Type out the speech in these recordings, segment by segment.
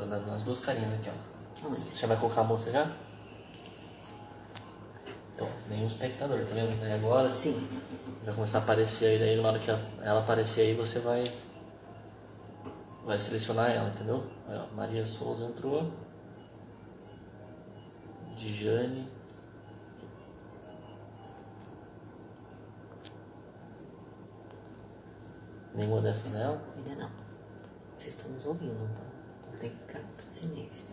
nas duas carinhas aqui, ó. Onde? Você já vai colocar a moça já? Então, nenhum espectador, tá vendo? Daí agora Sim. vai começar a aparecer aí, daí na hora que ela aparecer aí, você vai selecionar ela, entendeu? Aí, ó, Maria Souza entrou. Dijane. Nenhuma dessas é ela? Ainda não. Vocês estão nos ouvindo, então. Então tem que ficar em silêncio.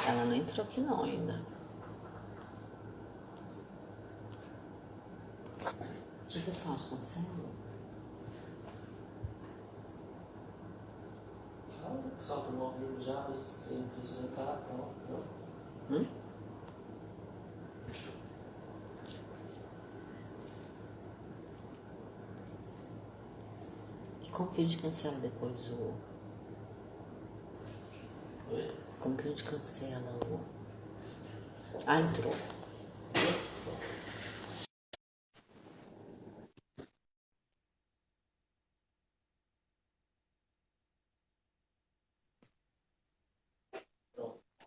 Ela não entrou aqui não ainda. O que eu faço com a célula? O pessoal tá no ao vivo já, vocês têm que entrar, então, entendeu? E como que a gente cancela depois o... Oi? Como que a gente cancela o... Ah, entrou.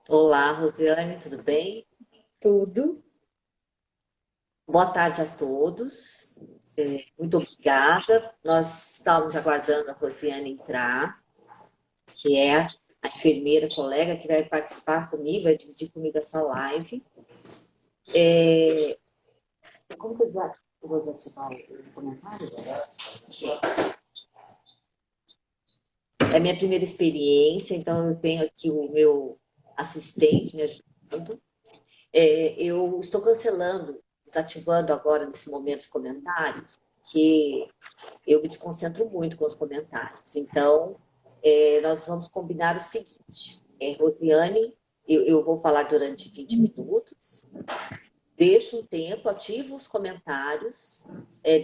Olá, Rosiane, tudo bem? Tudo. Boa tarde a todos. Muito obrigada. Nós estávamos aguardando a Rosiane entrar, que é a enfermeira colega que vai participar comigo, vai dividir comigo essa live. Como que eu vou desativar o comentário? É a minha primeira experiência, então eu tenho aqui o meu assistente me ajudando. Eu estou cancelando, desativando agora nesse momento os comentários, porque eu me desconcentro muito com os comentários. Então, nós vamos combinar o seguinte: Rosiane, eu vou falar durante 20 minutos, deixo um tempo, ativo os comentários,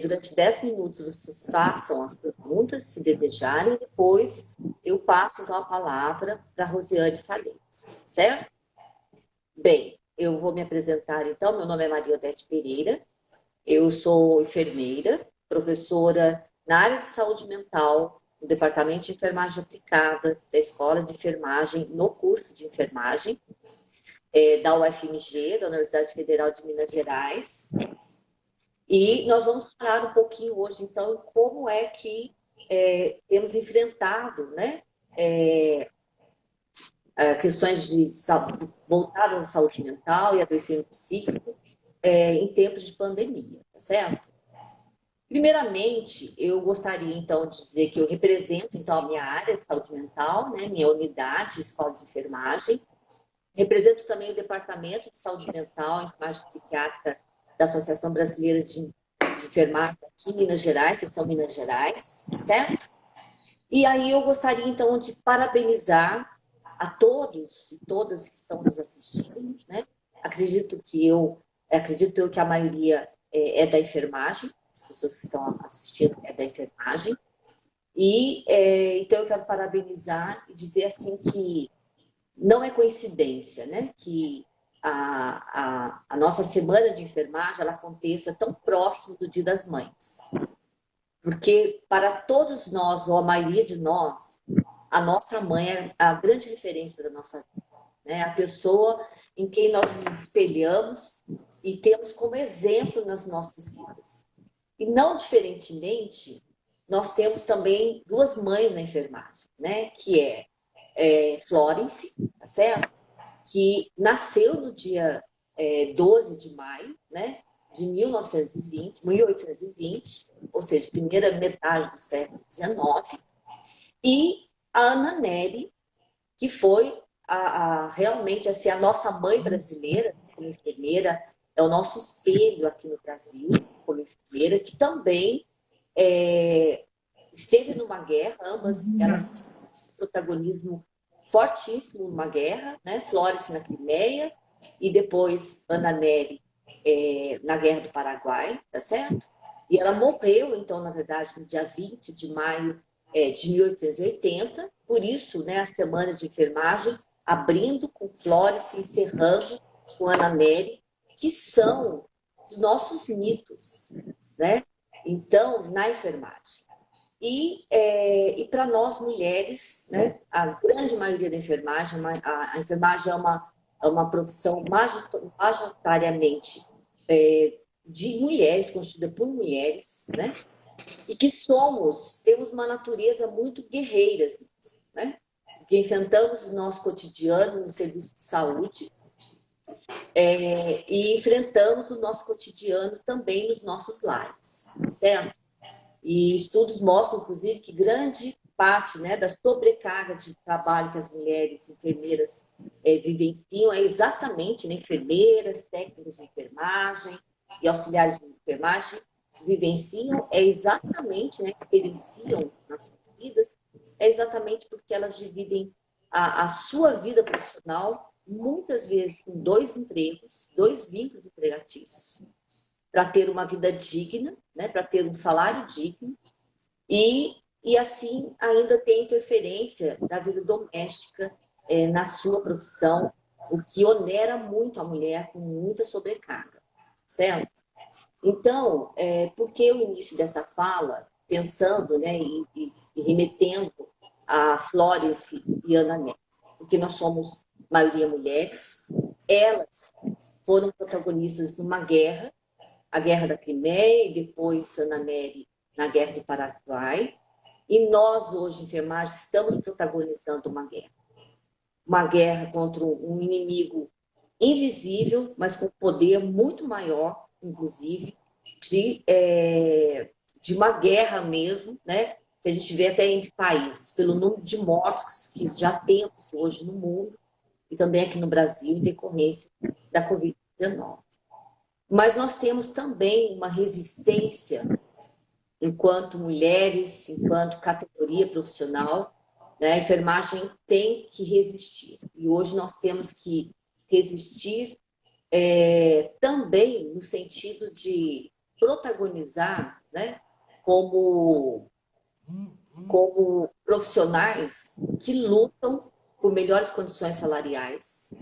durante 10 minutos vocês façam as perguntas, se desejarem, depois eu passo então a palavra para a Rosiane Falheiros, certo? Bem, eu vou me apresentar então, meu nome é Maria Odete Pereira, eu sou enfermeira, professora na área de saúde mental, no Departamento de Enfermagem Aplicada da Escola de Enfermagem, no curso de enfermagem, da UFMG, da Universidade Federal de Minas Gerais. E nós vamos falar um pouquinho hoje, então, como é que temos enfrentado, né, questões de voltadas à saúde mental e adoecimento psíquico em tempos de pandemia, tá certo? Primeiramente, eu gostaria, então, de dizer que eu represento, então, a minha área de saúde mental, né, minha unidade, escola de enfermagem. Represento também o Departamento de Saúde Mental e Enfermagem Psiquiátrica da Associação Brasileira de Enfermagem aqui em Minas Gerais, seção Minas Gerais, certo? E aí eu gostaria, então, de parabenizar a todos e todas que estão nos assistindo, né? Acredito que a maioria é da enfermagem, as pessoas que estão assistindo é da enfermagem. E então eu quero parabenizar e dizer assim que não é coincidência, né, que a nossa semana de enfermagem ela aconteça tão próximo do Dia das Mães. Porque para todos nós, ou a maioria de nós, a nossa mãe é a grande referência da nossa vida, né? A pessoa em quem nós nos espelhamos e temos como exemplo nas nossas vidas. E não diferentemente, nós temos também duas mães na enfermagem, né? Que Florence, tá certo? Que nasceu no dia 12 de maio, né? De 1820, ou seja, primeira metade do século XIX, e a Ana Nery, que foi realmente assim, a nossa mãe brasileira, como enfermeira, é o nosso espelho aqui no Brasil, como enfermeira, que também esteve numa guerra, ambas elas tiveram um protagonismo fortíssimo numa guerra, né? Florence na Crimeia e depois Ana Nery na Guerra do Paraguai, tá certo? E ela morreu, então, na verdade, no dia 20 de maio de 1880, por isso, né, a semana de enfermagem, abrindo com Florence e encerrando com Ana Nery, que são os nossos mitos, né? Então, na enfermagem. E para nós mulheres, né, a grande maioria da enfermagem, a enfermagem é uma profissão majoritariamente de mulheres, constituída por mulheres, né, e que temos uma natureza muito guerreiras, né, porque enfrentamos o nosso cotidiano no serviço de saúde e enfrentamos o nosso cotidiano também nos nossos lares, certo? E estudos mostram, inclusive, que grande parte, né, da sobrecarga de trabalho que as mulheres enfermeiras vivenciam é exatamente, né, enfermeiras, técnicos de enfermagem e auxiliares de enfermagem vivenciam, é exatamente, né, experienciam nas suas vidas, é exatamente porque elas dividem a sua vida profissional, muitas vezes com 2 empregos, 2 vínculos empregatícios, para ter uma vida digna, né, para ter um salário digno, e assim ainda tem interferência da vida doméstica na sua profissão, o que onera muito a mulher com muita sobrecarga, certo? Então, por que o início dessa fala, pensando, né, e remetendo a Florence e Ana Nery? Porque nós somos maioria mulheres, elas foram protagonistas numa guerra, a Guerra da Crimeia e depois Ana Nery na Guerra do Paraguai. E nós, hoje, enfermagem, estamos protagonizando uma guerra. Uma guerra contra um inimigo invisível, mas com poder muito maior, inclusive, de uma guerra mesmo, né? Que a gente vê até entre países, pelo número de mortos que já temos hoje no mundo e também aqui no Brasil, em decorrência da Covid-19. Mas nós temos também uma resistência enquanto mulheres, enquanto categoria profissional, né? A enfermagem tem que resistir. E hoje nós temos que resistir também no sentido de protagonizar, né? Como profissionais que lutam por melhores condições salariais,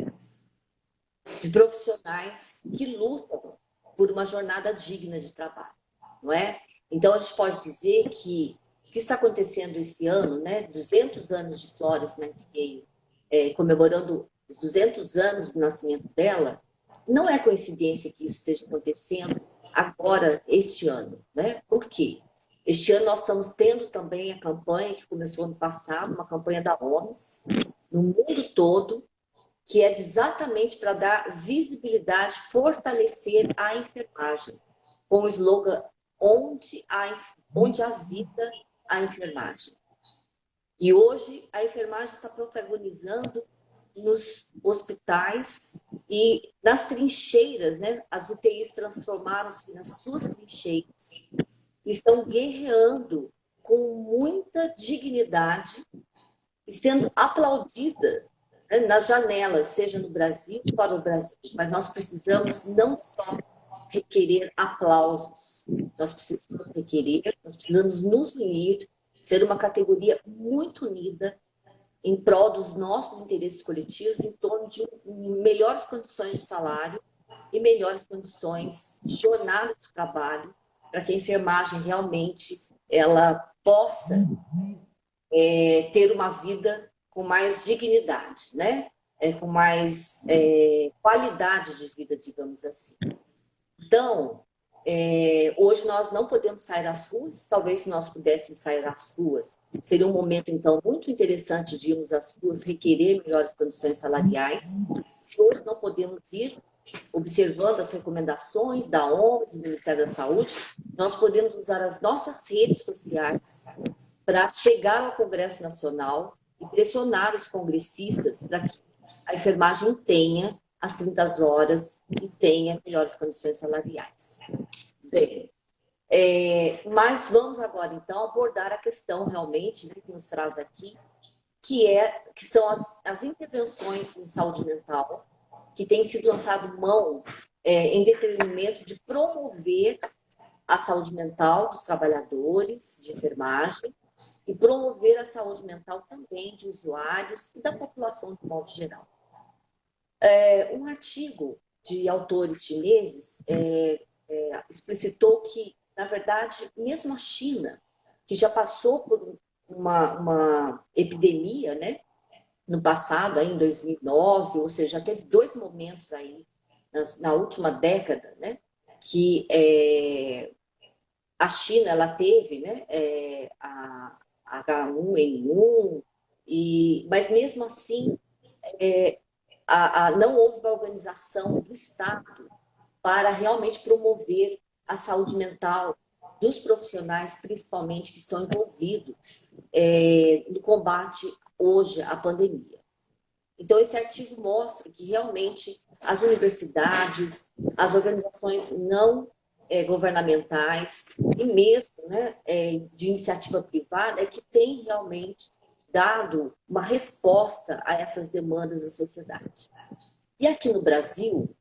de profissionais que lutam por uma jornada digna de trabalho, não é? Então, a gente pode dizer que o que está acontecendo esse ano, né, 200 anos de Florence Nightingale, comemorando os 200 anos do nascimento dela, não é coincidência que isso esteja acontecendo agora, este ano, né? Por quê? Este ano nós estamos tendo também a campanha que começou ano passado, uma campanha da OMS, no mundo todo, que é exatamente para dar visibilidade, fortalecer a enfermagem, com o slogan onde a vida, a enfermagem. E hoje a enfermagem está protagonizando nos hospitais e nas trincheiras, né? As UTIs transformaram-se nas suas trincheiras e estão guerreando com muita dignidade e sendo aplaudida, né, nas janelas, seja no Brasil ou fora do Brasil. Mas nós precisamos não só requerer aplausos, nós precisamos nos unir, ser uma categoria muito unida em prol dos nossos interesses coletivos, em torno de melhores condições de salário e melhores condições de jornada de trabalho, para que a enfermagem realmente ela possa ter uma vida com mais dignidade, né? Com mais qualidade de vida, digamos assim. Então, hoje nós não podemos sair às ruas, talvez se nós pudéssemos sair às ruas, seria um momento, então, muito interessante de irmos às ruas, requerer melhores condições salariais. Se hoje não podemos ir, observando as recomendações da OMS, do Ministério da Saúde, nós podemos usar as nossas redes sociais para chegar ao Congresso Nacional e pressionar os congressistas para que a enfermagem tenha as 30 horas e tenha melhores condições salariais. Bem, Mas vamos agora, então, abordar a questão realmente, né, que nos traz aqui, que são as intervenções em saúde mental, que têm sido lançado mão em detrimento de promover a saúde mental dos trabalhadores de enfermagem e promover a saúde mental também de usuários e da população de modo geral. Um artigo de autores chineses explicitou que, na verdade, mesmo a China, que já passou por uma epidemia, né, no passado, aí em 2009, ou seja, já teve dois momentos aí na última década, né, que a China ela teve, né, a H1N1, mas mesmo assim não houve uma organização do Estado para realmente promover a saúde mental dos profissionais, principalmente que estão envolvidos no combate hoje à pandemia. Então, esse artigo mostra que realmente as universidades, as organizações não governamentais e mesmo, né, de iniciativa privada que têm realmente dado uma resposta a essas demandas da sociedade. E aqui no Brasil,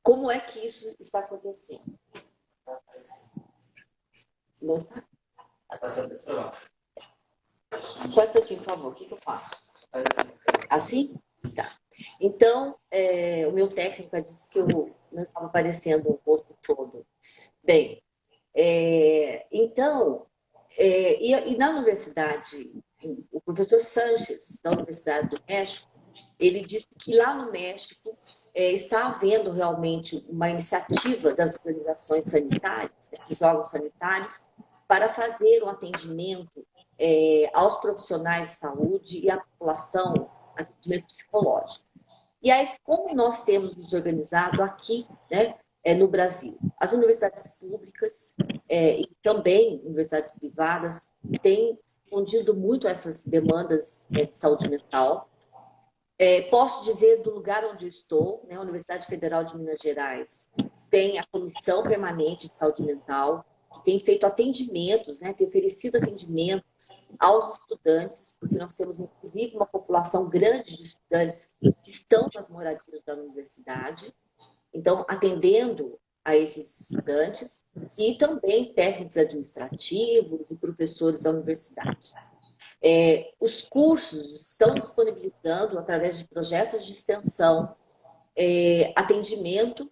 como é que isso está acontecendo? Não está? Só um instantinho, por favor. O que eu faço? Assim? Tá. Então, o meu técnico disse que eu não estava aparecendo o rosto todo. Bem, então, e na universidade, o professor Sanches, da Universidade do México, ele disse que lá no México está havendo realmente uma iniciativa das organizações sanitárias, né, dos órgãos sanitários, para fazer um atendimento aos profissionais de saúde e à população, atendimento psicológico. E aí, como nós temos nos organizado aqui, né, no Brasil? As universidades públicas e também universidades privadas têm respondido muito a essas demandas de saúde mental. Posso dizer do lugar onde eu estou, né, a Universidade Federal de Minas Gerais tem a Comissão Permanente de Saúde Mental, que tem feito atendimentos, né, tem oferecido atendimentos aos estudantes, porque nós temos, inclusive, uma população grande de estudantes que estão nas moradias da universidade, então, atendendo a esses estudantes e também técnicos administrativos e professores da universidade. Os cursos estão disponibilizando, através de projetos de extensão, atendimento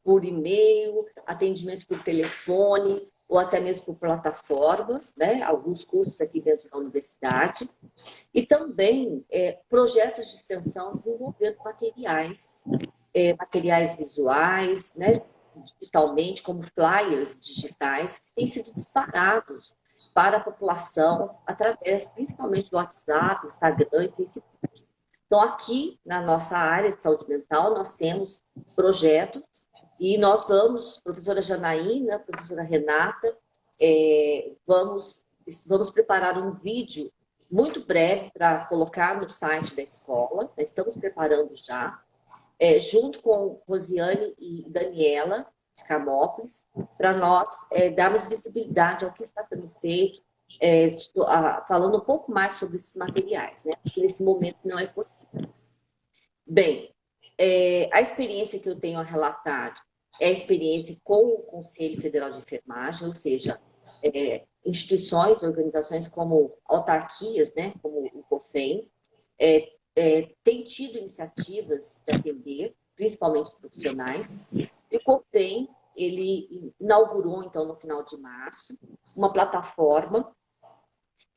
por e-mail, atendimento por telefone, ou até mesmo por plataforma, né? Alguns cursos aqui dentro da universidade, e também projetos de extensão desenvolvendo materiais visuais, né? Digitalmente, como flyers digitais, que têm sido disparados para a população, através principalmente do WhatsApp, Instagram e Facebook. Então, aqui na nossa área de saúde mental, nós temos projetos e nós vamos, professora Janaína, professora Renata, vamos preparar um vídeo muito breve para colocar no site da escola, nós estamos preparando já, junto com Rosiane e Daniela, de Camópolis, para nós darmos visibilidade ao que está sendo feito, falando um pouco mais sobre esses materiais, né? Porque nesse momento não é possível. Bem, a experiência que eu tenho a relatar é a experiência com o Conselho Federal de Enfermagem, ou seja, instituições, organizações como autarquias, né, como o COFEM, têm tido iniciativas de atender, principalmente os profissionais. E o COFEM, ele inaugurou, então, no final de março, uma plataforma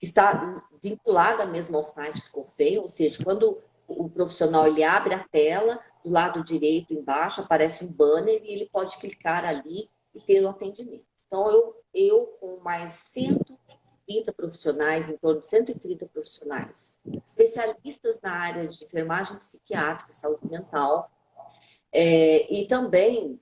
que está vinculada mesmo ao site do COFEM, ou seja, quando o profissional ele abre a tela, do lado direito embaixo aparece um banner e ele pode clicar ali e ter o atendimento. Então, eu com mais 130 profissionais, em torno de 130 profissionais, especialistas na área de enfermagem psiquiátrica, saúde mental, e também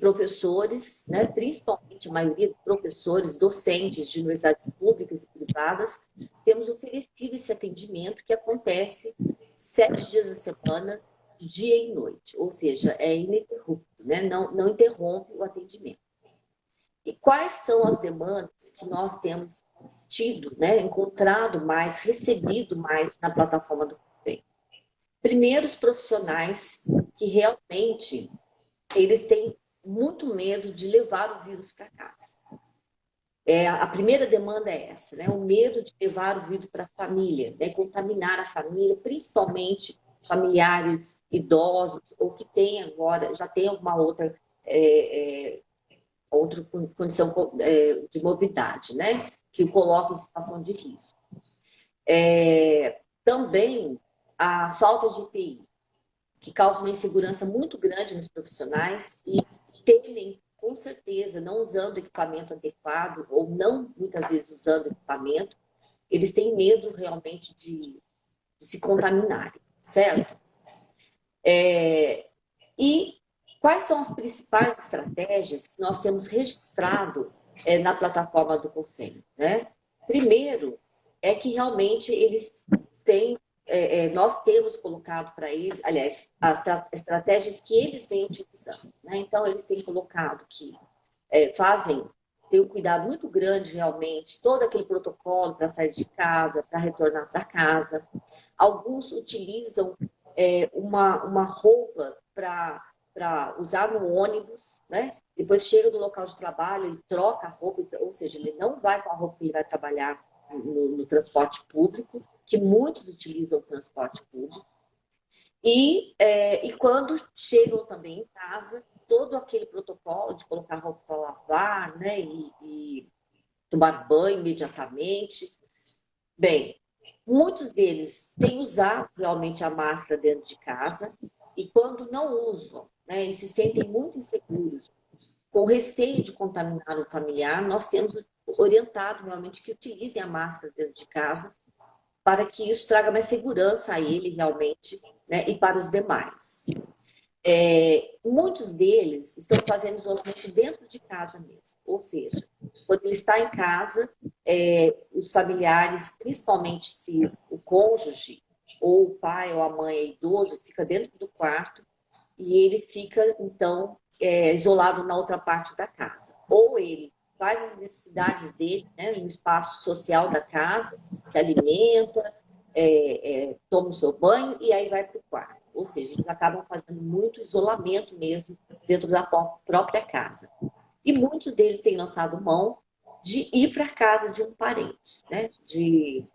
professores, né, principalmente a maioria de professores, docentes de universidades públicas e privadas, temos oferecido esse atendimento que acontece 7 dias da semana, dia e noite, ou seja, é ininterrupto. né? Não interrompe o atendimento. E quais são as demandas que nós temos tido, né? Encontrado mais, recebido mais na plataforma do Convênio? Primeiro, os profissionais que realmente eles têm muito medo de levar o vírus para casa. A primeira demanda é essa, né? O medo de levar o vírus para a família, né? Contaminar a família, principalmente familiares idosos ou que tem agora, já tem alguma outra condição de morbidade, né? Que o coloca em situação de risco. Também a falta de EPI, que causa uma insegurança muito grande nos profissionais e temem, com certeza, não usando equipamento adequado ou não, muitas vezes, usando equipamento, eles têm medo realmente de se contaminarem, certo? E quais são as principais estratégias que nós temos registrado na plataforma do Convênio, né? Primeiro, é que realmente eles têm nós temos colocado para eles, aliás, as estratégias que eles vêm utilizando, né? Então, eles têm colocado que têm um cuidado muito grande, realmente, todo aquele protocolo para sair de casa, para retornar para casa. Alguns utilizam uma roupa para usar no ônibus, né? Depois chega do local de trabalho, ele troca a roupa, ou seja, ele não vai com a roupa que ele vai trabalhar no transporte público, que muitos utilizam o transporte público. E quando chegam também em casa, todo aquele protocolo de colocar a roupa para lavar, né? E tomar banho imediatamente. Bem, muitos deles têm usado realmente a máscara dentro de casa e quando não usam, né, e se sentem muito inseguros, com receio de contaminar o familiar, nós temos orientado realmente que utilizem a máscara dentro de casa para que isso traga mais segurança a ele realmente, né, e para os demais. Muitos deles estão fazendo isolamento dentro de casa mesmo, ou seja, quando ele está em casa, os familiares, principalmente se o cônjuge ou o pai ou a mãe é idoso, fica dentro do quarto e ele fica, então, isolado na outra parte da casa. Ou ele faz as necessidades dele, né, no espaço social da casa, se alimenta, toma o seu banho e aí vai para o quarto. Ou seja, eles acabam fazendo muito isolamento mesmo dentro da própria casa. E muitos deles têm lançado mão de ir para a casa de um parente, né? De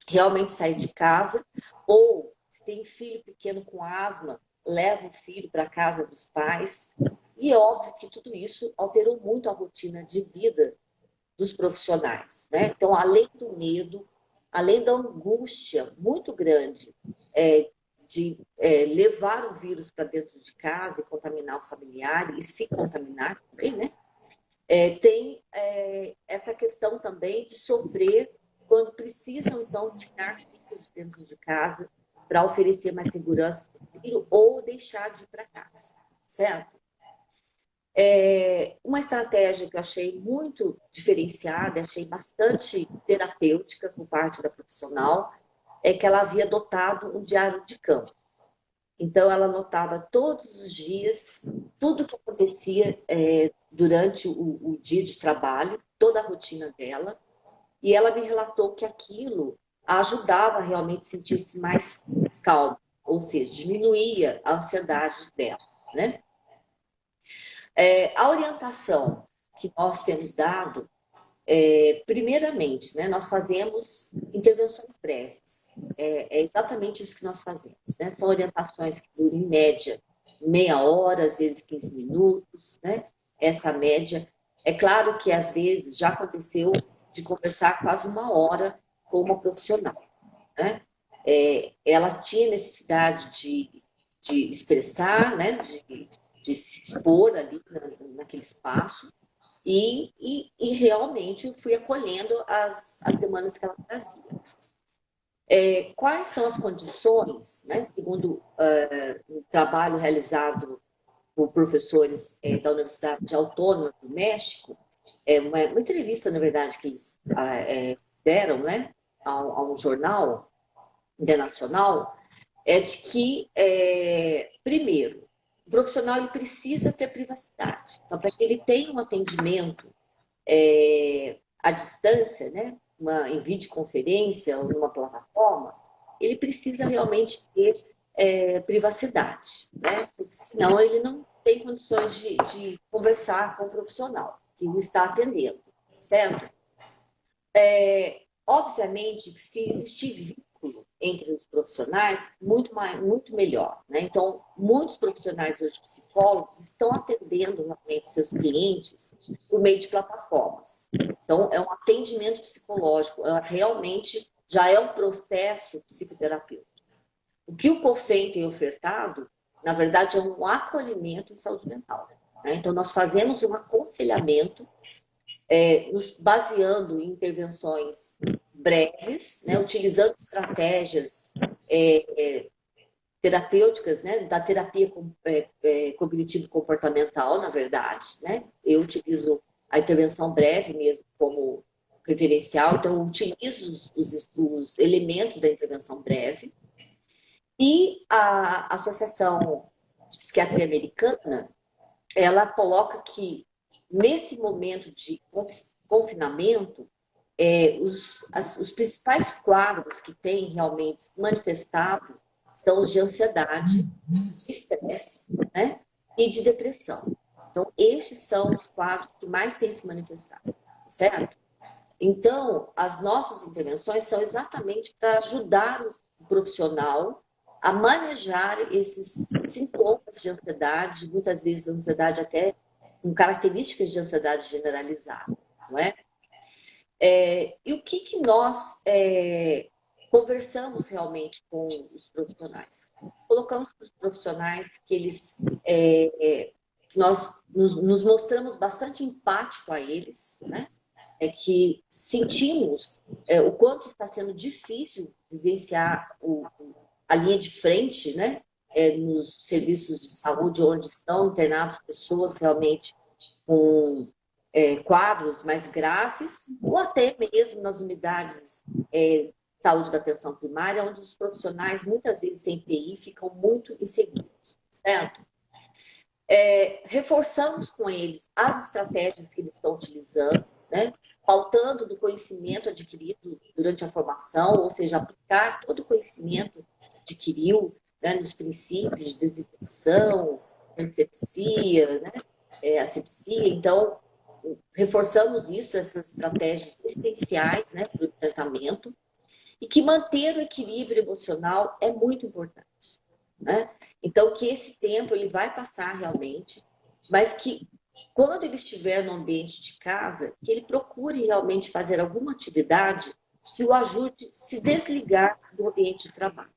realmente sair de casa, ou se tem filho pequeno com asma, leva o filho para a casa dos pais. E é óbvio que tudo isso alterou muito a rotina de vida dos profissionais, né? Então, além do medo, além da angústia muito grande de levar o vírus para dentro de casa e contaminar o familiar e se contaminar também, né? Tem essa questão também de sofrer quando precisam, então, tirar filhos dentro de casa para oferecer mais segurança para o filho ou deixar de ir para casa, certo? Uma estratégia que eu achei muito diferenciada, achei bastante terapêutica por parte da profissional, é que ela havia adotado um diário de campo. Então, ela anotava todos os dias tudo o que acontecia durante o dia de trabalho, toda a rotina dela, e ela me relatou que aquilo a ajudava realmente a sentir-se mais calma, ou seja, diminuía a ansiedade dela, né? A orientação que nós temos dado, primeiramente, né, nós fazemos intervenções breves. É exatamente isso que nós fazemos, né? São orientações que duram, em média, meia hora, às vezes 15 minutos, né? Essa média. É claro que, às vezes, já aconteceu de conversar quase uma hora com uma profissional, né? Ela tinha necessidade de expressar, né? De se expor ali naquele espaço e realmente fui acolhendo as demandas que ela trazia. Quais são as condições, né, segundo um trabalho realizado por professores da Universidade Autônoma do México, uma entrevista, na verdade, que eles deram, né, a um jornal internacional, é de que, primeiro, o profissional ele precisa ter privacidade. Então, para que ele tenha um atendimento à distância, né, em videoconferência ou numa plataforma, ele precisa realmente ter privacidade, né? Porque senão ele não tem condições de conversar com o profissional que o está atendendo, certo? Obviamente que se existir vínculo entre os profissionais, muito melhor, né? Então, muitos profissionais hoje, psicólogos, estão atendendo realmente seus clientes por meio de plataformas. Então, é um atendimento psicológico, realmente já é um processo psicoterapêutico. O que o COFEM tem ofertado, na verdade, é um acolhimento em saúde mental, né? Então, nós fazemos um aconselhamento nos baseando em intervenções breves, né, utilizando estratégias terapêuticas, né, da terapia cognitivo-comportamental, na verdade, né? Eu utilizo a intervenção breve mesmo como preferencial, então eu utilizo os elementos da intervenção breve. E a Associação de Psiquiatria Americana, ela coloca que nesse momento de confinamento, os principais quadros que têm realmente se manifestado são os de ansiedade, de estresse, né, e de depressão. Então, estes são os quadros que mais têm se manifestado, certo? Então, as nossas intervenções são exatamente para ajudar o profissional a manejar esses sintomas de ansiedade, muitas vezes ansiedade até com características de ansiedade generalizada, não é? E o que nós conversamos realmente com os profissionais? Colocamos para os profissionais que eles que nós nos mostramos bastante empático a eles, né? Que sentimos o quanto está sendo difícil vivenciar a linha de frente, né? Nos serviços de saúde onde estão internadas pessoas realmente com quadros mais graves, ou até mesmo nas unidades de saúde da atenção primária, onde os profissionais, muitas vezes sem TI, ficam muito inseguros, certo? Reforçamos com eles as estratégias que eles estão utilizando, né? Pautando do conhecimento adquirido durante a formação, ou seja, aplicar todo o conhecimento que adquiriu, né, nos princípios de desinfecção, antisepsia, né, asepsia. Então, reforçamos isso, essas estratégias essenciais, né, para o tratamento, e que manter o equilíbrio emocional é muito importante, né? Então, que esse tempo ele vai passar realmente, mas que quando ele estiver no ambiente de casa, que ele procure realmente fazer alguma atividade que o ajude a se desligar do ambiente de trabalho,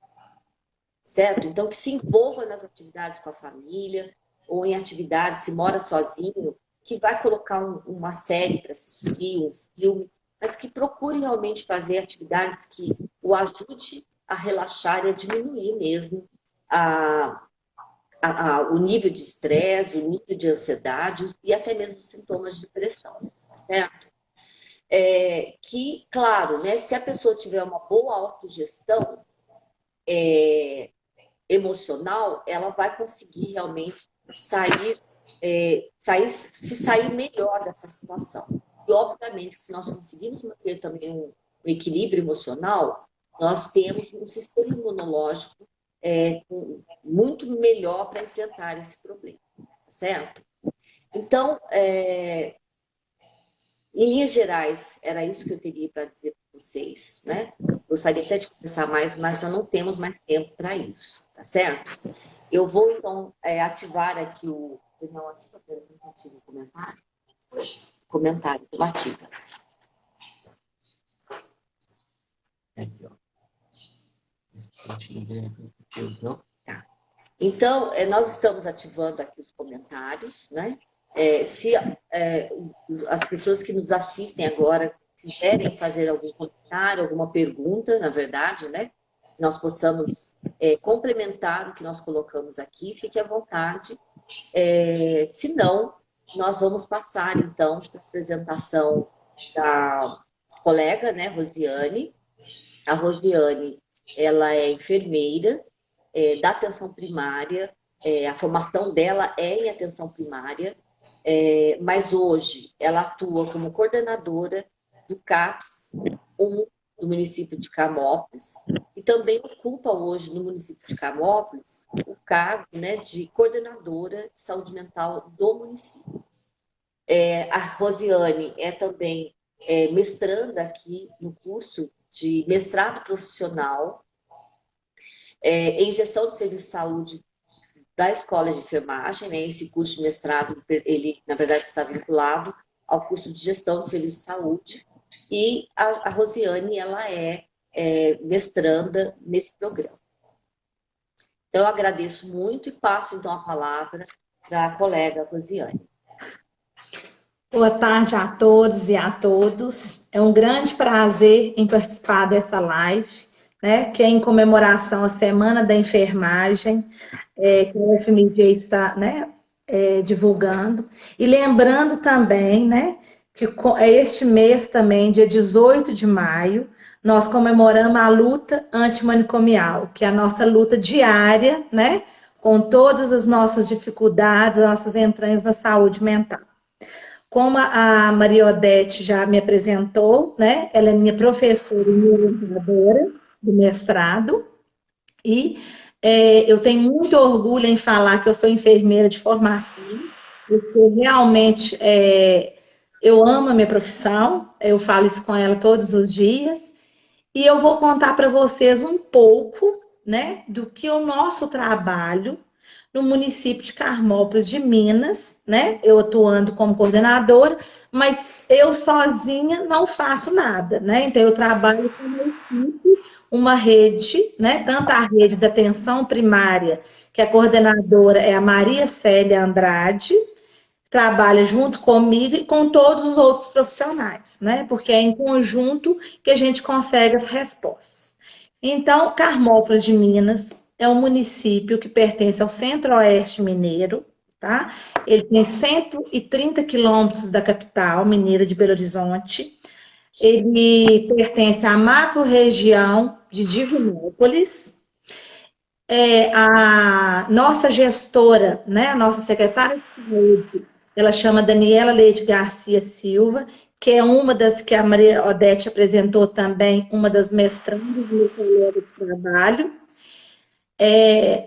certo? Então, que se envolva nas atividades com a família, ou em atividades, se mora sozinho, que vai colocar uma série para assistir, um filme, mas que procure realmente fazer atividades que o ajude a relaxar e a diminuir mesmo o nível de estresse, o nível de ansiedade e até mesmo sintomas de depressão, certo? Que, claro, né, se a pessoa tiver uma boa autogestão emocional, ela vai conseguir realmente se sair melhor dessa situação. E, obviamente, se nós conseguirmos manter também um equilíbrio emocional, nós temos um sistema imunológico muito melhor para enfrentar esse problema, certo? Então, em linhas gerais, era isso que eu teria para dizer para vocês, né? Gostaria até de conversar mais, mas nós não temos mais tempo para isso, tá certo? Eu vou, então, ativar aqui o... Não, ativa o comentário. Comentário, ativa. Aqui, ó. Tá. Então, nós estamos ativando aqui os comentários, né? Se as pessoas que nos assistem agora quiserem fazer algum comentário, alguma pergunta, na verdade, né? Nós possamos complementar o que nós colocamos aqui, fique à vontade. Se não, nós vamos passar, então, para a apresentação da colega, né, Rosiane. A Rosiane, ela é enfermeira da atenção primária a formação dela é em atenção primária, mas hoje ela atua como coordenadora do CAPS 1 do município de Carmópolis e também ocupa hoje no município de Carmópolis o cargo, né, de coordenadora de saúde mental do município. A Rosiane é também mestranda aqui no curso de mestrado profissional em gestão do serviço de saúde da Escola de Enfermagem, né? Esse curso de mestrado, ele, na verdade, está vinculado ao curso de gestão do serviço de saúde, e a Rosiane, ela é mestranda nesse programa. Então, eu agradeço muito e passo, então, a palavra para a colega Rosiane. Boa tarde a todos e a todos. É um grande prazer em participar dessa live, né, que é em comemoração à Semana da Enfermagem, que o FMG está, né, divulgando. E lembrando também, né, que este mês também, dia 18 de maio, nós comemoramos a luta antimanicomial, que é a nossa luta diária, né, com todas as nossas dificuldades, as nossas entranhas na saúde mental. Como a Maria Odete já me apresentou, né, ela é minha professora e minha orientadora do mestrado, e eu tenho muito orgulho em falar que eu sou enfermeira de formação, porque realmente eu amo a minha profissão, eu falo isso com ela todos os dias, e eu vou contar para vocês um pouco, né, do que é o nosso trabalho no município de Carmópolis de Minas, né? Eu atuando como coordenadora, mas eu sozinha não faço nada, né? Então eu trabalho com uma equipe, uma rede, né? Tanto a rede da atenção primária, que a coordenadora é a Maria Célia Andrade, trabalha junto comigo e com todos os outros profissionais, né? Porque é em conjunto que a gente consegue as respostas. Então, Carmópolis de Minas é um município que pertence ao Centro-Oeste Mineiro, tá? Ele tem 130 quilômetros da capital mineira de Belo Horizonte. Ele pertence à macro-região de Divinópolis. A nossa gestora, né, a nossa secretária de saúde, ela chama Daniela Leite Garcia Silva, que é uma das que a Maria Odete apresentou também, uma das mestrandas do meu colega de trabalho.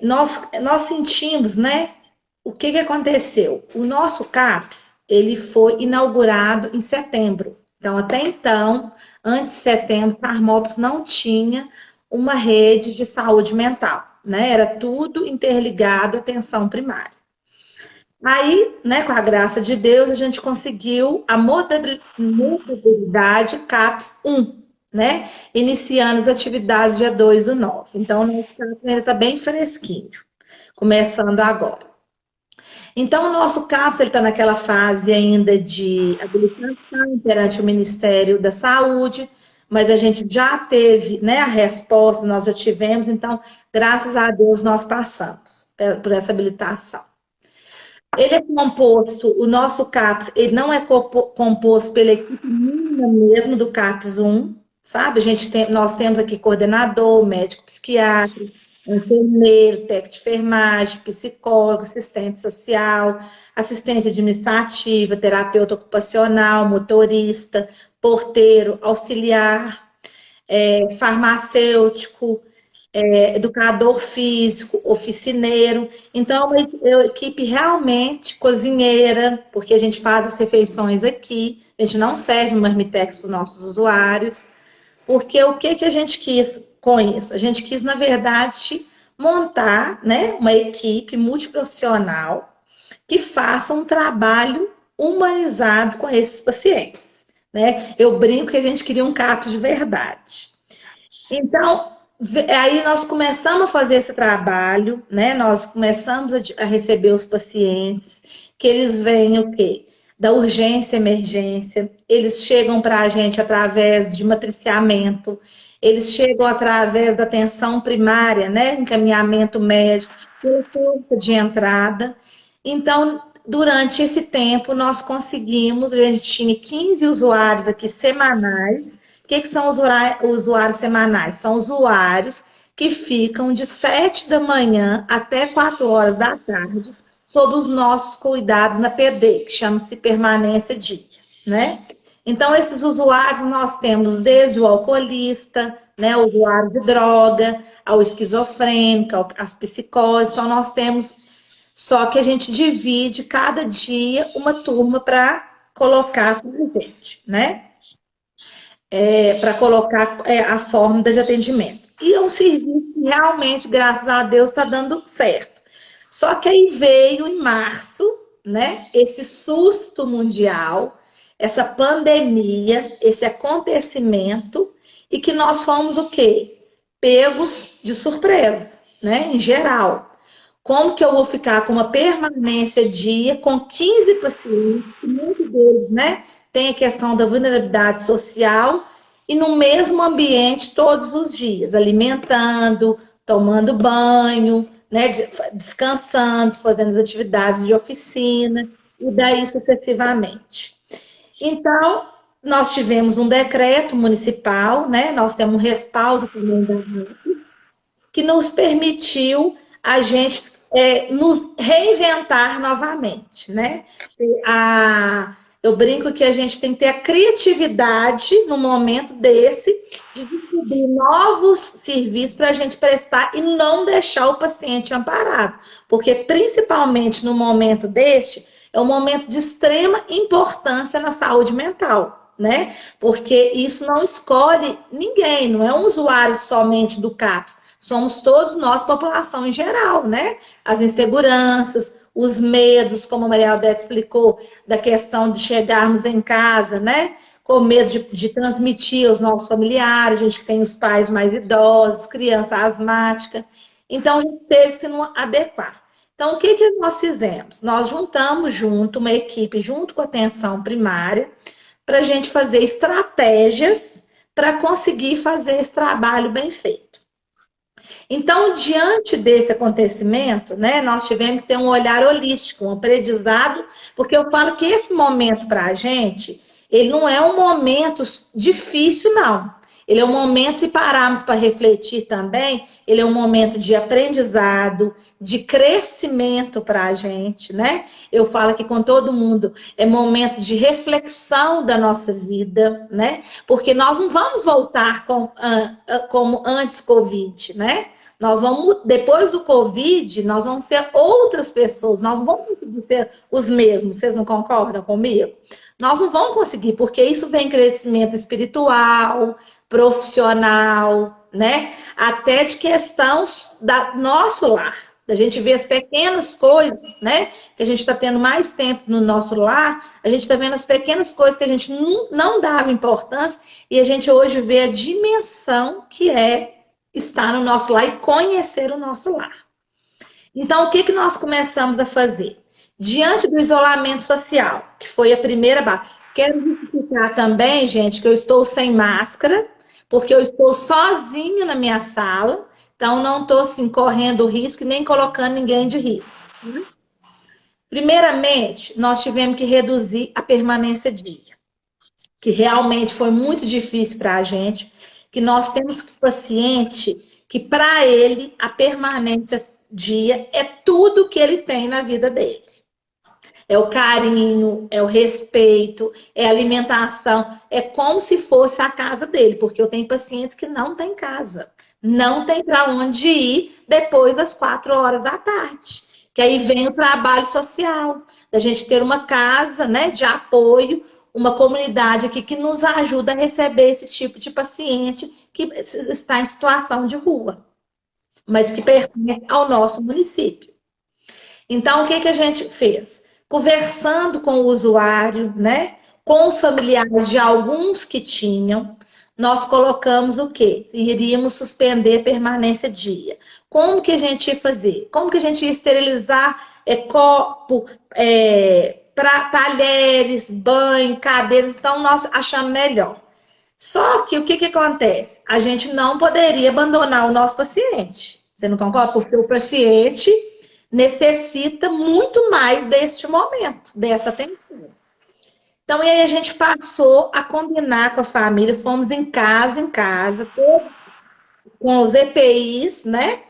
Nós sentimos, né, o que aconteceu? O nosso CAPS, ele foi inaugurado em setembro. Então, até então, antes de setembro, Carmópolis não tinha uma rede de saúde mental, né? Era tudo interligado à atenção primária. Aí, né, com a graça de Deus, a gente conseguiu a modalidade CAPS 1, né? Iniciando as atividades dia 2/9. Então, o nosso CAPS ainda está bem fresquinho, começando agora. Então, o nosso CAPS está naquela fase ainda de habilitação perante o Ministério da Saúde, mas a gente já teve, né, a resposta, nós já tivemos, então, graças a Deus, nós passamos por essa habilitação. Ele é composto, o nosso CAPS, ele não é composto pela equipe mínima mesmo do CAPS 1, sabe? Nós temos aqui coordenador, médico psiquiatra, enfermeiro, técnico de enfermagem, psicólogo, assistente social, assistente administrativa, terapeuta ocupacional, motorista, porteiro, auxiliar, farmacêutico, educador físico, oficineiro. Então, é uma equipe realmente cozinheira, porque a gente faz as refeições aqui, a gente não serve marmitex para os nossos usuários, porque o que a gente quis com isso? A gente quis, na verdade, montar, né, uma equipe multiprofissional que faça um trabalho humanizado com esses pacientes, né? Eu brinco que a gente queria um CAPS de verdade. Então, aí nós começamos a fazer esse trabalho, né? Nós começamos a receber os pacientes, que eles vêm o quê? Da urgência, emergência, eles chegam para a gente através de matriciamento, eles chegam através da atenção primária, né? Encaminhamento médico, pela porta de entrada. Então, durante esse tempo, nós conseguimos, a gente tinha 15 usuários aqui semanais. O que são os usuários semanais? São usuários que ficam de 7 da manhã até 4 horas da tarde, sob os nossos cuidados na PD, que chama-se permanência dia, né? Então, esses usuários nós temos desde o alcoolista, né, o usuário de droga, ao esquizofrênico, as psicoses. Então, nós temos, só que a gente divide cada dia uma turma para colocar com a gente, né? Para colocar a forma de atendimento. E é um serviço que realmente, graças a Deus, está dando certo. Só que aí veio em março, né, esse susto mundial, essa pandemia, esse acontecimento, e que nós fomos o quê? Pegos de surpresa, né, em geral. Como que eu vou ficar com uma permanência dia com 15 pacientes, muitos deles, né, tem a questão da vulnerabilidade social, e no mesmo ambiente todos os dias, alimentando, tomando banho, né, descansando, fazendo as atividades de oficina, e daí sucessivamente. Então, nós tivemos um decreto municipal, né, nós temos um respaldo também da que nos permitiu a gente nos reinventar novamente, né? Eu brinco que a gente tem que ter a criatividade no momento desse de descobrir novos serviços para a gente prestar e não deixar o paciente amparado, porque principalmente no momento deste é um momento de extrema importância na saúde mental, né? Porque isso não escolhe ninguém, não é um usuário somente do CAPS. Somos todos nós, população em geral, né? As inseguranças, os medos, como a Maria Aldete explicou, da questão de chegarmos em casa, né? Com medo de transmitir aos nossos familiares, a gente que tem os pais mais idosos, criança asmática. Então, a gente teve que se adequar. Então, o que nós fizemos? Nós juntamos uma equipe junto com a atenção primária, para a gente fazer estratégias para conseguir fazer esse trabalho bem feito. Então, diante desse acontecimento, né, nós tivemos que ter um olhar holístico, um aprendizado, porque eu falo que esse momento para a gente, ele não é um momento difícil, não. Ele é um momento, se pararmos para refletir também, ele é um momento de aprendizado, de crescimento para a gente, né? Eu falo aqui com todo mundo, é momento de reflexão da nossa vida, né? Porque nós não vamos voltar como antes Covid, né? Nós vamos, depois do Covid, nós vamos ser outras pessoas, nós não vamos conseguir ser os mesmos, vocês não concordam comigo? Nós não vamos conseguir, porque isso vem crescimento espiritual, profissional, né? Até de questão do nosso lar. A gente vê as pequenas coisas, né? Que a gente está tendo mais tempo no nosso lar, a gente está vendo as pequenas coisas que a gente não dava importância e a gente hoje vê a dimensão que é estar no nosso lar e conhecer o nosso lar. Então, o que nós começamos a fazer? Diante do isolamento social, que foi a primeira base. Quero justificar também, gente, que eu estou sem máscara, porque eu estou sozinha na minha sala, então não estou assim, correndo risco e nem colocando ninguém de risco. Primeiramente, nós tivemos que reduzir a permanência dia, que realmente foi muito difícil para a gente, que nós temos paciente que para ele a permanência dia é tudo que ele tem na vida dele. É o carinho, é o respeito, é a alimentação. É como se fosse a casa dele, porque eu tenho pacientes que não têm casa. Não tem para onde ir depois das 4 horas da tarde. Que aí vem o trabalho social, da gente ter uma casa, né, de apoio, uma comunidade aqui que nos ajuda a receber esse tipo de paciente que está em situação de rua, mas que pertence ao nosso município. Então, o que a gente fez? Conversando com o usuário, né? Com os familiares de alguns que tinham, nós colocamos o quê? Iríamos suspender a permanência dia. Como que a gente ia fazer? Como que a gente ia esterilizar copo, talheres, banho, cadeiras? Então, nós achamos melhor. Só que o que acontece? A gente não poderia abandonar o nosso paciente. Você não concorda? Porque o paciente necessita muito mais deste momento, dessa atenção. Então, e aí a gente passou a combinar com a família, fomos em casa, com os EPIs, né?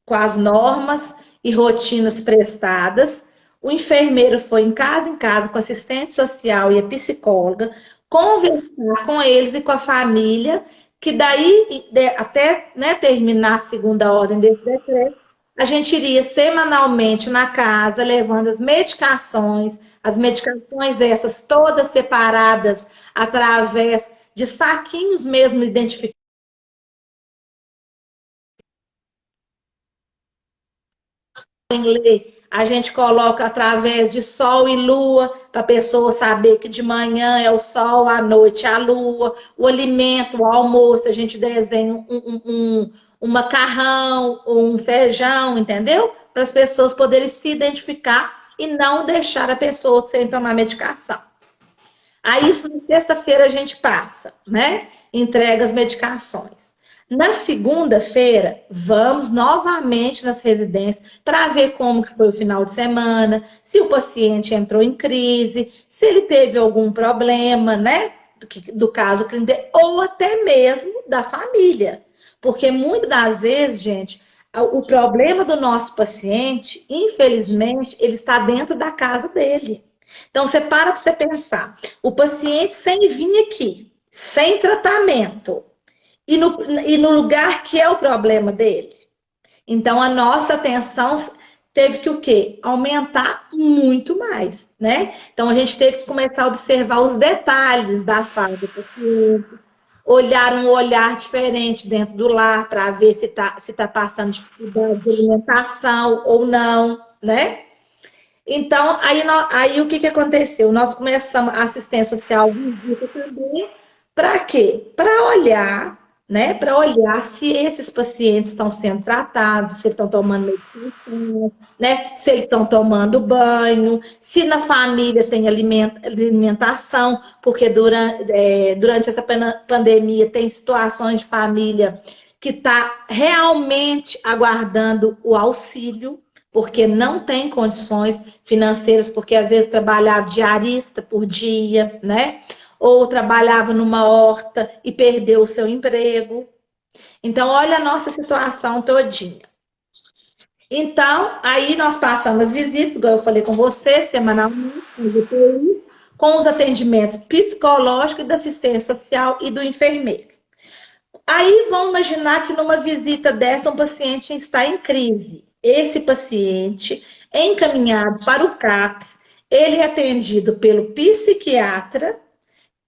Com as normas e rotinas prestadas. O enfermeiro foi em casa, com a assistente social e a psicóloga, conversar com eles e com a família, que daí, até né, terminar a segunda ordem desse decreto, a gente iria semanalmente na casa, levando as medicações essas todas separadas através de saquinhos mesmo identificados. A gente coloca através de sol e lua, para a pessoa saber que de manhã é o sol, à noite é a lua. O alimento, o almoço, a gente desenha um macarrão ou um feijão, entendeu? Para as pessoas poderem se identificar e não deixar a pessoa sem tomar medicação. Aí, isso na sexta-feira a gente passa, né? Entrega as medicações. Na segunda-feira, vamos novamente nas residências para ver como que foi o final de semana, se o paciente entrou em crise, se ele teve algum problema, né? Do caso clínico, ou até mesmo da família. Porque muitas das vezes, gente, o problema do nosso paciente, infelizmente, ele está dentro da casa dele. Então, você para você pensar, o paciente sem vir aqui, sem tratamento, e no lugar que é o problema dele. Então, a nossa atenção teve que o quê? Aumentar muito mais, né? Então, a gente teve que começar a observar os detalhes da fala do paciente, olhar um olhar diferente dentro do lar para ver se tá passando dificuldade de alimentação ou não, né? Então, aí o que aconteceu? Nós começamos a assistência social visita também, para quê? Para olhar, né? Para olhar se esses pacientes estão sendo tratados, se eles estão tomando medicação, né? Se eles estão tomando banho, se na família tem alimentação, porque durante essa pandemia tem situações de família que está realmente aguardando o auxílio, porque não tem condições financeiras, porque às vezes trabalhava diarista por dia, né? Ou trabalhava numa horta e perdeu o seu emprego. Então, olha a nossa situação todinha. Então, aí nós passamos as visitas, igual eu falei com você, semanalmente, com os atendimentos psicológicos, da assistência social e do enfermeiro. Aí vamos imaginar que numa visita dessa um paciente está em crise. Esse paciente é encaminhado para o CAPS, ele é atendido pelo psiquiatra,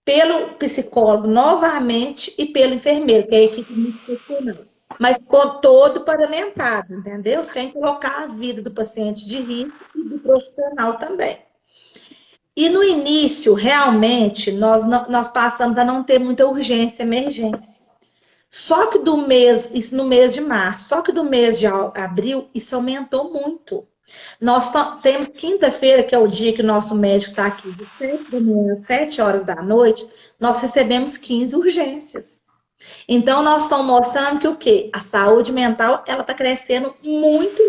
pelo psicólogo novamente e pelo enfermeiro, que é a equipe multiprofissional. Mas todo paramentado, entendeu? Sem colocar a vida do paciente de risco e do profissional também. E no início, realmente, nós passamos a não ter muita urgência, emergência. Só que isso no mês de março, só que do mês de abril, isso aumentou muito. Nós temos quinta-feira, que é o dia que o nosso médico está aqui, de 7 da manhã às 7 horas da noite, nós recebemos 15 urgências. Então, nós estamos mostrando que o quê? A saúde mental, ela está crescendo muito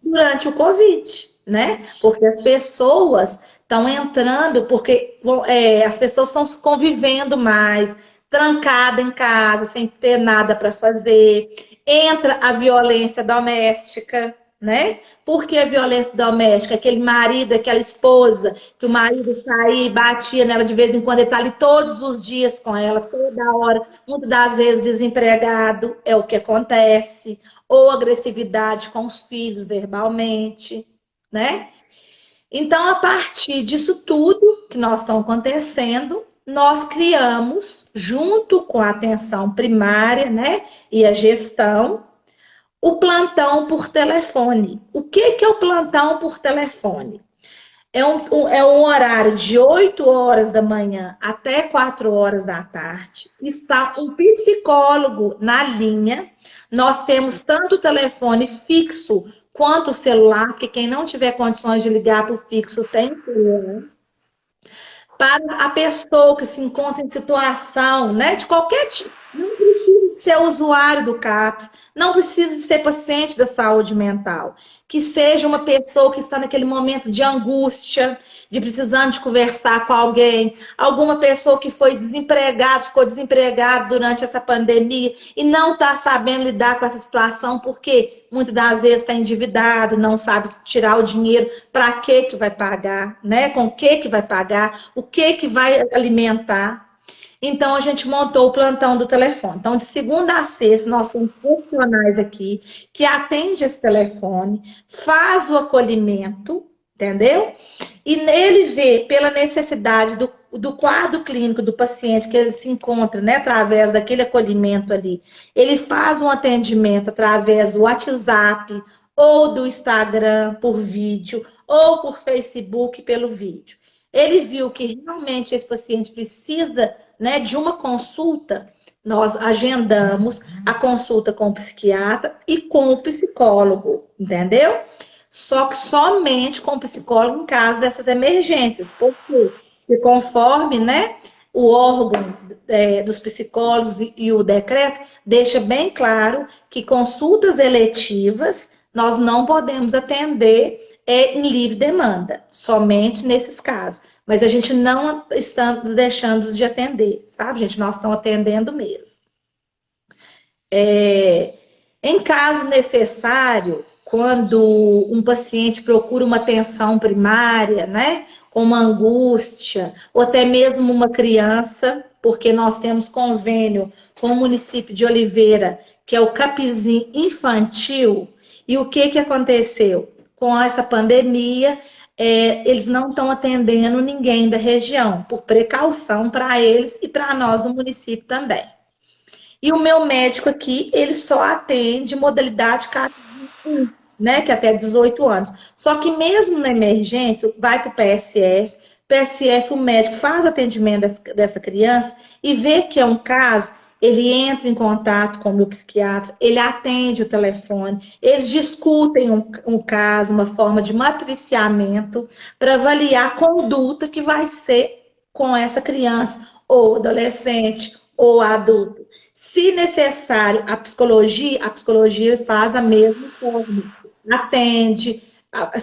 durante o Covid, né? Porque as pessoas estão entrando, porque as pessoas estão convivendo mais, trancada em casa, sem ter nada para fazer. Entra a violência doméstica, né? Porque a violência doméstica, aquele marido, aquela esposa, que o marido saía e batia nela de vez em quando, ele está ali todos os dias com ela, toda hora, muitas das vezes desempregado, é o que acontece, ou agressividade com os filhos verbalmente, né? Então, a partir disso tudo que nós estamos acontecendo, nós criamos, junto com a atenção primária, né, e a gestão, o plantão por telefone. O que é o plantão por telefone? É um horário de 8 horas da manhã até 4 horas da tarde. Está um psicólogo na linha. Nós temos tanto o telefone fixo quanto o celular, porque quem não tiver condições de ligar para o fixo tem celular. Para a pessoa que se encontra em situação, né, de qualquer tipo, não precisa ser usuário do CAPS, não precisa ser paciente da saúde mental. Que seja uma pessoa que está naquele momento de angústia, de precisando de conversar com alguém, alguma pessoa que foi desempregado, ficou desempregado durante essa pandemia e não está sabendo lidar com essa situação porque muitas das vezes está endividado, não sabe tirar o dinheiro, para que vai pagar, né? Com o que vai pagar, o que vai alimentar. Então, a gente montou o plantão do telefone. Então, de segunda a sexta, nós temos profissionais aqui que atendem esse telefone, faz o acolhimento, entendeu? E ele vê pela necessidade do quadro clínico do paciente que ele se encontra, né, através daquele acolhimento ali. Ele faz um atendimento através do WhatsApp ou do Instagram por vídeo ou por Facebook pelo vídeo. Ele viu que realmente esse paciente precisa, né, de uma consulta, nós agendamos a consulta com o psiquiatra e com o psicólogo, entendeu? Só que somente com o psicólogo em caso dessas emergências. Por quê? Porque conforme, né, o órgão dos psicólogos e o decreto deixa bem claro que consultas eletivas nós não podemos atender em livre demanda, somente nesses casos. Mas a gente não estamos deixando de atender, sabe, gente? Nós estamos atendendo mesmo. Em caso necessário, quando um paciente procura uma atenção primária, né, com uma angústia, ou até mesmo uma criança, porque nós temos convênio com o município de Oliveira, que é o CAPzinho infantil, e o que aconteceu? Com essa pandemia, eles não estão atendendo ninguém da região, por precaução para eles e para nós no município também. E o meu médico aqui, ele só atende modalidade CAPzinho, né, que é até 18 anos. Só que mesmo na emergência, vai para o PSF, o médico faz o atendimento dessa criança e vê que é um caso, ele entra em contato com o meu psiquiatra, ele atende o telefone, eles discutem um caso, uma forma de matriciamento para avaliar a conduta que vai ser com essa criança, ou adolescente, ou adulto. Se necessário, a psicologia faz a mesma forma. Atende,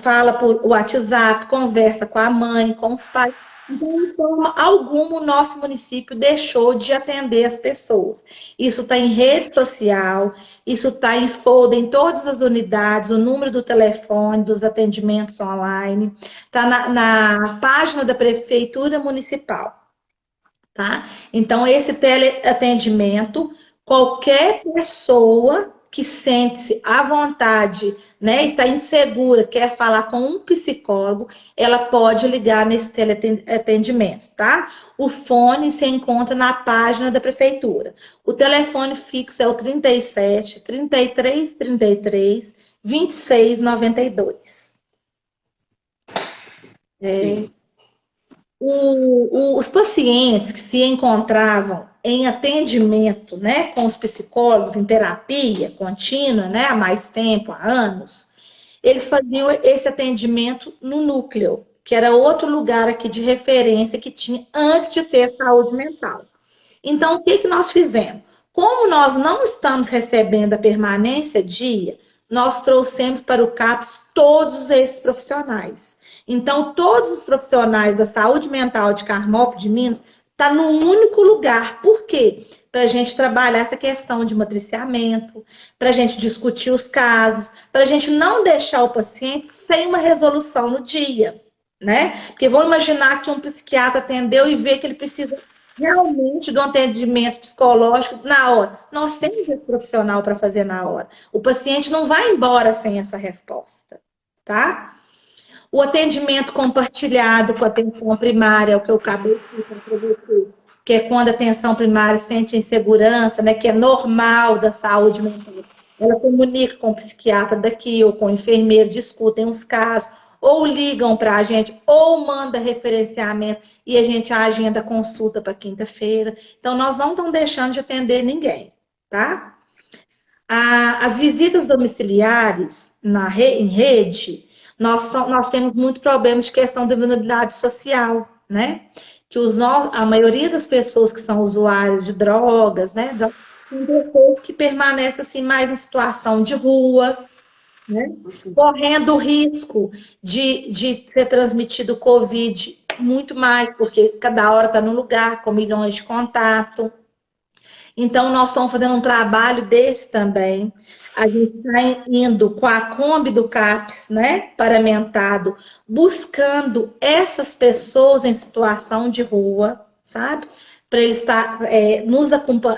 fala por WhatsApp, conversa com a mãe, com os pais. Então, de forma alguma, o nosso município deixou de atender as pessoas. Isso está em rede social, isso está em folder em todas as unidades, o número do telefone, dos atendimentos online, está na página da Prefeitura Municipal. Tá? Então, esse teleatendimento, qualquer pessoa que sente-se à vontade, né, está insegura, quer falar com um psicólogo, ela pode ligar nesse teleatendimento, tá? O fone se encontra na página da prefeitura. O telefone fixo é o 37 33 33 26 92. Os pacientes que se encontravam em atendimento, né, com os psicólogos, em terapia contínua, né, há mais tempo, há anos, eles faziam esse atendimento no núcleo, que era outro lugar aqui de referência que tinha antes de ter saúde mental. Então, o que nós fizemos? Como nós não estamos recebendo a permanência dia, nós trouxemos para o CAPS todos esses profissionais. Então, todos os profissionais da saúde mental de Carmópolis de Minas estão num único lugar. Por quê? Para a gente trabalhar essa questão de matriciamento, para a gente discutir os casos, para a gente não deixar o paciente sem uma resolução no dia, né? Porque vamos imaginar que um psiquiatra atendeu e vê que ele precisa realmente de um atendimento psicológico na hora. Nós temos esse profissional para fazer na hora. O paciente não vai embora sem essa resposta, tá? O atendimento compartilhado com a atenção primária, é o que eu acabei de falar para você, que é quando a atenção primária sente insegurança, né, que é normal da saúde mental. Ela comunica com o psiquiatra daqui ou com o enfermeiro, discutem os casos, ou ligam para a gente, ou manda referenciamento e a gente agenda a consulta para quinta-feira. Então, nós não estamos deixando de atender ninguém, tá? As visitas domiciliares em rede, nós temos muito problemas de questão de vulnerabilidade social, né? Que a maioria das pessoas que são usuários de drogas, né? tem pessoas que permanecem assim, mais em situação de rua, né? Correndo o risco de ser transmitido Covid muito mais, porque cada hora está num lugar com milhões de contatos. Então, nós estamos fazendo um trabalho desse também. A gente está indo com a Kombi do CAPES, né, paramentado, buscando essas pessoas em situação de rua, sabe? Para eles estar,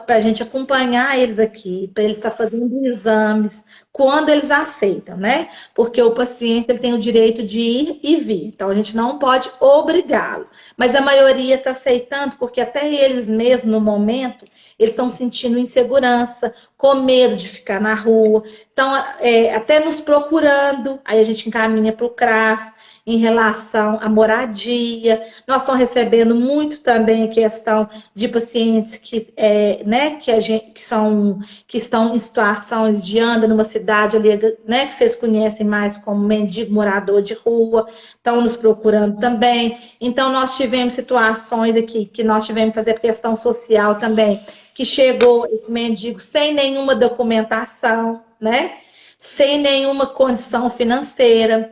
para a gente acompanhar eles aqui, para eles estar fazendo exames quando eles aceitam, né? Porque o paciente ele tem o direito de ir e vir, então a gente não pode obrigá-lo. Mas a maioria está aceitando, porque até eles mesmos, no momento, eles estão sentindo insegurança, com medo de ficar na rua. Então, até nos procurando, aí a gente encaminha para o CRAS, em relação à moradia. Nós estamos recebendo muito também questão de pacientes né, que estão em situações de anda numa cidade ali, né, que vocês conhecem mais como mendigo morador de rua, estão nos procurando também. Então, nós tivemos situações aqui que nós tivemos que fazer questão social também, que chegou esse mendigo sem nenhuma documentação, né? Sem nenhuma condição financeira,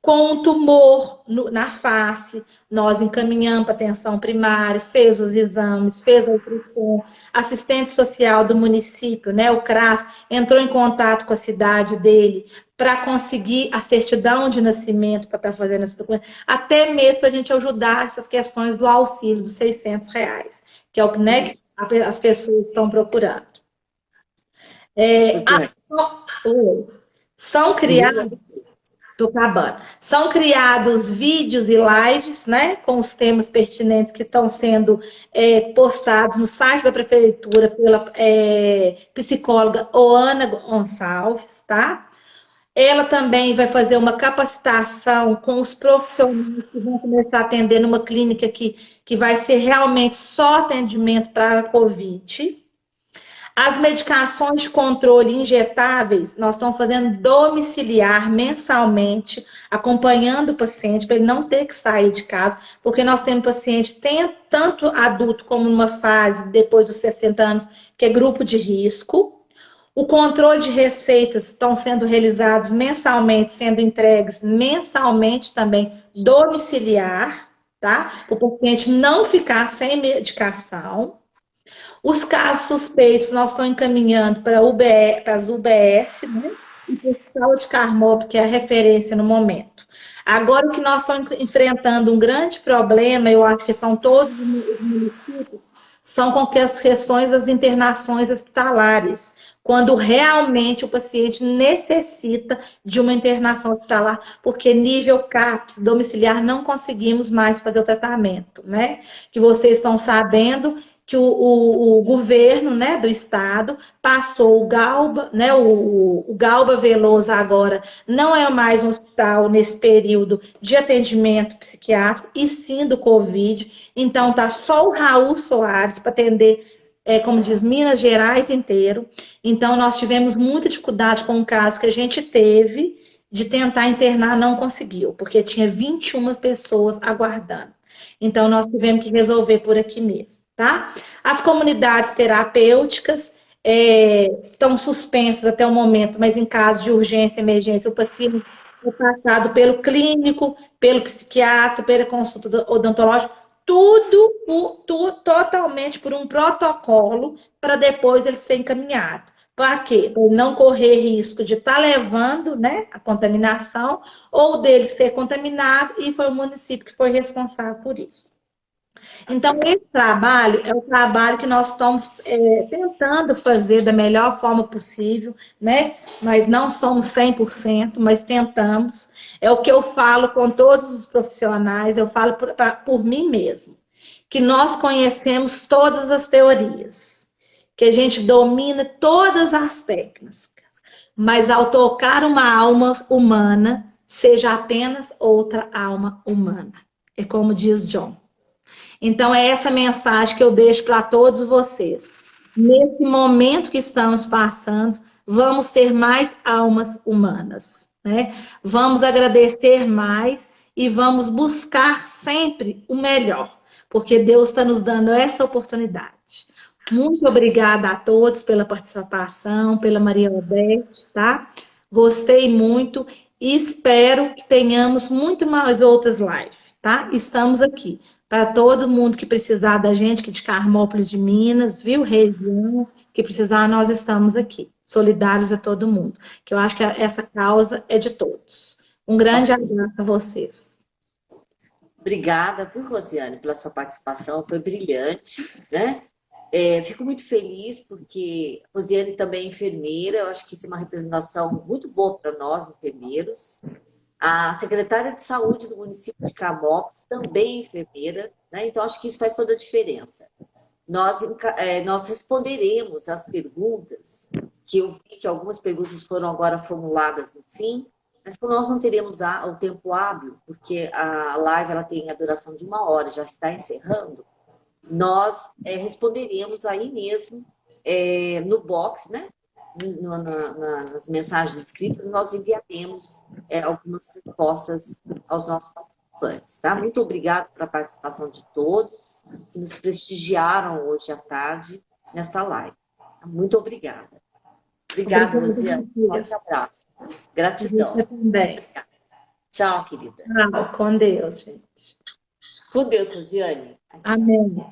com um tumor na face, nós encaminhamos para atenção primária, fez os exames, fez a ultrassom, assistente social do município, né, o CRAS, entrou em contato com a cidade dele para conseguir a certidão de nascimento, para estar fazendo esse documento, até mesmo para a gente ajudar essas questões do auxílio dos R$ 600, que é o, né, que as pessoas estão procurando. São criados... Tô acabando. São criados vídeos e lives, né, com os temas pertinentes que estão sendo postados no site da prefeitura pela psicóloga Oana Gonçalves, tá? Ela também vai fazer uma capacitação com os profissionais que vão começar a atender numa clínica que vai ser realmente só atendimento para a Covid. As medicações de controle injetáveis, nós estamos fazendo domiciliar mensalmente, acompanhando o paciente, para ele não ter que sair de casa, porque nós temos paciente, tanto adulto como numa fase depois dos 60 anos, que é grupo de risco. O controle de receitas estão sendo realizados mensalmente, sendo entregues mensalmente também domiciliar, tá? Para o paciente não ficar sem medicação. Os casos suspeitos nós estamos encaminhando para as UBS, né? E para o Hospital de Carmópolis, que é a referência no momento. Agora, o que nós estamos enfrentando um grande problema, eu acho que são todos os municípios, são com as questões das internações hospitalares, quando realmente o paciente necessita de uma internação hospitalar, porque nível CAPS, domiciliar, não conseguimos mais fazer o tratamento, né? Que vocês estão sabendo que o governo, né, do estado passou o Galba, né, o Galba Veloso agora não é mais um hospital nesse período de atendimento psiquiátrico, e sim do Covid. Então tá só o Raul Soares para atender, como diz, Minas Gerais inteiro. Então nós tivemos muita dificuldade com o caso que a gente teve de tentar internar, não conseguiu, porque tinha 21 pessoas aguardando. Então nós tivemos que resolver por aqui mesmo. Tá? As comunidades terapêuticas estão suspensas até o momento, mas em caso de urgência e emergência, o paciente é passado pelo clínico, pelo psiquiatra, pela consulta odontológica, tudo totalmente por um protocolo para depois ele ser encaminhado. Para quê? Para não correr risco de estar levando, né, a contaminação ou dele ser contaminado, e foi o município que foi responsável por isso. Então, esse trabalho é o trabalho que nós estamos tentando fazer da melhor forma possível, né? Nós não somos 100%, mas tentamos. É o que eu falo com todos os profissionais, eu falo por mim mesmo, que nós conhecemos todas as teorias, que a gente domina todas as técnicas, mas ao tocar uma alma humana, seja apenas outra alma humana. É como diz John. Então, é essa mensagem que eu deixo para todos vocês. Nesse momento que estamos passando, vamos ter mais almas humanas, né? Vamos agradecer mais e vamos buscar sempre o melhor, porque Deus está nos dando essa oportunidade. Muito obrigada a todos pela participação, pela Maria Odete, tá? Gostei muito e espero que tenhamos muito mais outras lives, tá? Estamos aqui para todo mundo que precisar da gente, que de Carmópolis de Minas, viu, região, que precisar, nós estamos aqui, solidários a todo mundo, que eu acho que essa causa é de todos. Um grande abraço a vocês. Obrigada, por Rosiane, pela sua participação, foi brilhante, né? Fico muito feliz porque Rosiane também é enfermeira, eu acho que isso é uma representação muito boa para nós, enfermeiros. A secretária de saúde do município de Camópolis também é enfermeira, né? Então acho que isso faz toda a diferença. Nós responderemos as perguntas, que eu vi que algumas perguntas foram agora formuladas no fim, mas como nós não teremos o tempo hábil, porque a live ela tem a duração de 1 hora, já está encerrando, nós responderemos aí mesmo no box, né? Nas mensagens escritas, nós enviaremos algumas respostas aos nossos participantes, tá? Muito obrigado pela participação de todos que nos prestigiaram hoje à tarde nesta live. Muito obrigada. Obrigada, Rosiane. Um forte abraço. Gratidão. Você também. Tchau, querida. Tchau, com Deus, gente. Com Deus, Rosiane. Amém.